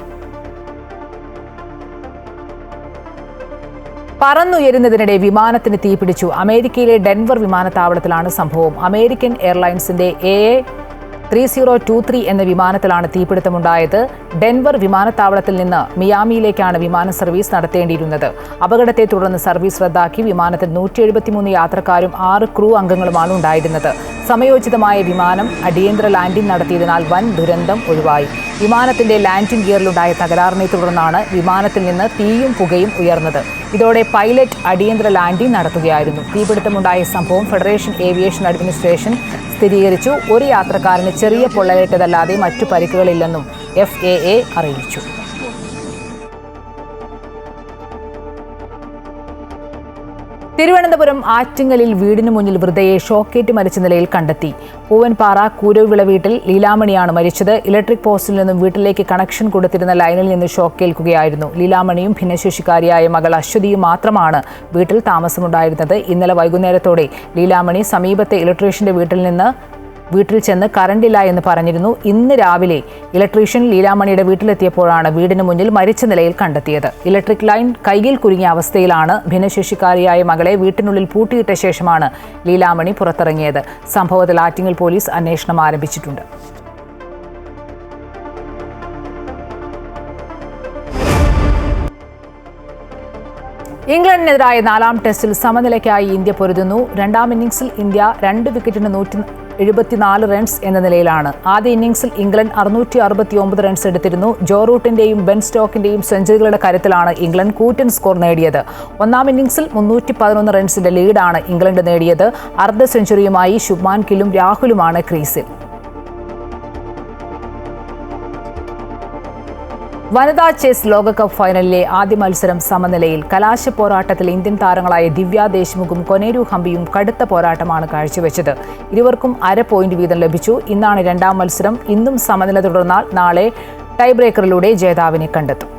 പറന്നുയരുന്നതിനിടെ വിമാനത്തിന് തീപിടിച്ചു. അമേരിക്കയിലെ ഡെൻവർ വിമാനത്താവളത്തിലാണ് സംഭവം. അമേരിക്കൻ എയർലൈൻസിന്റെ AA3023 എന്ന വിമാനത്തിലാണ് തീപിടുത്തമുണ്ടായത്. ഡെൻവർ വിമാനത്താവളത്തിൽ നിന്ന് മിയാമിയിലേക്കാണ് വിമാന സർവീസ് നടത്തേണ്ടിയിരുന്നത്. അപകടത്തെ തുടർന്ന് സർവീസ് റദ്ദാക്കി. വിമാനത്തിൽ 173 യാത്രക്കാരും 6 ക്രൂ അംഗങ്ങളുമാണ് ഉണ്ടായിരുന്നത്. സമയോചിതമായ വിമാനം അടിയന്തര ലാൻഡിംഗ് നടത്തിയതിനാൽ വൻ ദുരന്തം ഒഴിവായി. വിമാനത്തിന്റെ ലാൻഡിംഗ് ഗിയറിലുണ്ടായ തകരാറിനെ തുടർന്നാണ് വിമാനത്തിൽ നിന്ന് തീയും പുകയും ഉയർന്നത്. ഇതോടെ പൈലറ്റ് അടിയന്തര ലാൻഡിംഗ് നടത്തുകയായിരുന്നു. തീപിടുത്തമുണ്ടായ സംഭവം ഫെഡറേഷൻ ഏവിയേഷൻ അഡ്മിനിസ്ട്രേഷൻ സ്ഥിരീകരിച്ചു. ഒരു യാത്രക്കാരന് ചെറിയ പൊള്ളലേറ്റതല്ലാതെ മറ്റു പരിക്കുകളില്ലെന്നും FAA അറിയിച്ചു. തിരുവനന്തപുരം ആറ്റിങ്ങലിൽ വീടിന് മുന്നിൽ വൃദ്ധയെ ഷോക്കേറ്റ് മരിച്ച നിലയിൽ കണ്ടെത്തി. പൂവൻപാറ കൂരവിള വീട്ടിൽ ലീലാമണിയാണ് മരിച്ചത്. ഇലക്ട്രിക് പോസ്റ്റിൽ നിന്നും വീട്ടിലേക്ക് കണക്ഷൻ കൊടുത്തിരുന്ന ലൈനിൽ നിന്ന് ഷോക്കേൽക്കുകയായിരുന്നു. ലീലാമണിയും ഭിന്നശേഷിക്കാരിയായ മകൾ അശ്വതിയും മാത്രമാണ് വീട്ടിൽ താമസമുണ്ടായിരുന്നത്. ഇന്നലെ വൈകുന്നേരത്തോടെ ലീലാമണി സമീപത്തെ ഇലക്ട്രീഷ്യന്റെ വീട്ടിൽ ചെന്ന് കറണ്ടില്ല എന്ന് പറഞ്ഞിരുന്നു. ഇന്ന് രാവിലെ ഇലക്ട്രീഷ്യൻ ലീലാമണിയുടെ വീട്ടിലെത്തിയപ്പോഴാണ് വീടിന് മുന്നിൽ മരിച്ച നിലയിൽ കണ്ടെത്തിയത്. ഇലക്ട്രിക് ലൈൻ കൈയിൽ കുരുങ്ങിയ അവസ്ഥയിലാണ്. ഭിന്നശേഷിക്കാരിയായ മകളെ വീട്ടിനുള്ളിൽ പൂട്ടിയിട്ട ശേഷമാണ് ലീലാമണി പുറത്തിറങ്ങിയത്. സംഭവത്തിൽ ആറ്റിങ്ങൽ പോലീസ് അന്വേഷണം ആരംഭിച്ചിട്ടുണ്ട്. ഇംഗ്ലണ്ടിനെതിരായ 4ാം ടെസ്റ്റിൽ സമനിലയ്ക്കായി ഇന്ത്യ പൊരുതുന്നു. 2ാം ഇന്നിംഗ്സിൽ ഇന്ത്യ 2 വിക്കറ്റിന് 174 റൺസ് എന്ന നിലയിലാണ്. ആദ്യ ഇന്നിംഗ്സിൽ ഇംഗ്ലണ്ട് 669 റൺസ് എടുത്തിരുന്നു. ജോ റൂട്ടിന്റെയും ബെൻ സ്റ്റോക്കിന്റെയും സെഞ്ചുറികളുടെ കരുത്തിലാണ് ഇംഗ്ലണ്ട് കൂറ്റൻ സ്കോർ നേടിയത്. 1ാം ഇന്നിംഗ്സിൽ 311 റൺസിന്റെ ലീഡാണ് ഇംഗ്ലണ്ട് നേടിയത്. അർദ്ധ സെഞ്ചുറിയുമായി ശുഭ്മാൻ ഗില്ലും രാഹുലുമാണ് ക്രീസിൽ. വനിതാ ചെസ് ലോകകപ്പ് ഫൈനലിലെ ആദ്യ മത്സരം സമനിലയിൽ. കലാശ പോരാട്ടത്തിൽ ഇന്ത്യൻ താരങ്ങളായ ദിവ്യ ദേശ്മുഖും കൊനേരു ഹംപിയും കടുത്ത പോരാട്ടമാണ് കാഴ്ചവെച്ചത്. ഇരുവർക്കും അര പോയിന്റ് വീതം ലഭിച്ചു. ഇന്നാണ് 2ാം മത്സരം. ഇന്നും സമനില തുടർന്നാൽ നാളെ ടൈ ബ്രേക്കറിലൂടെ ജേതാവിനെ കണ്ടെത്തും.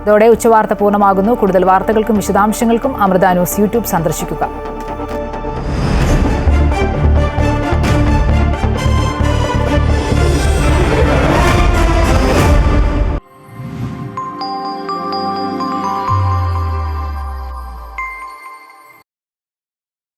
ഇതോടെ ഉച്ചവാർത്ത പൂർണ്ണമാകുന്നു. കൂടുതൽ വാർത്തകൾക്കും വിശദാംശങ്ങൾക്കും അമൃത ന്യൂസ് യൂട്യൂബ് സന്ദർശിക്കുക.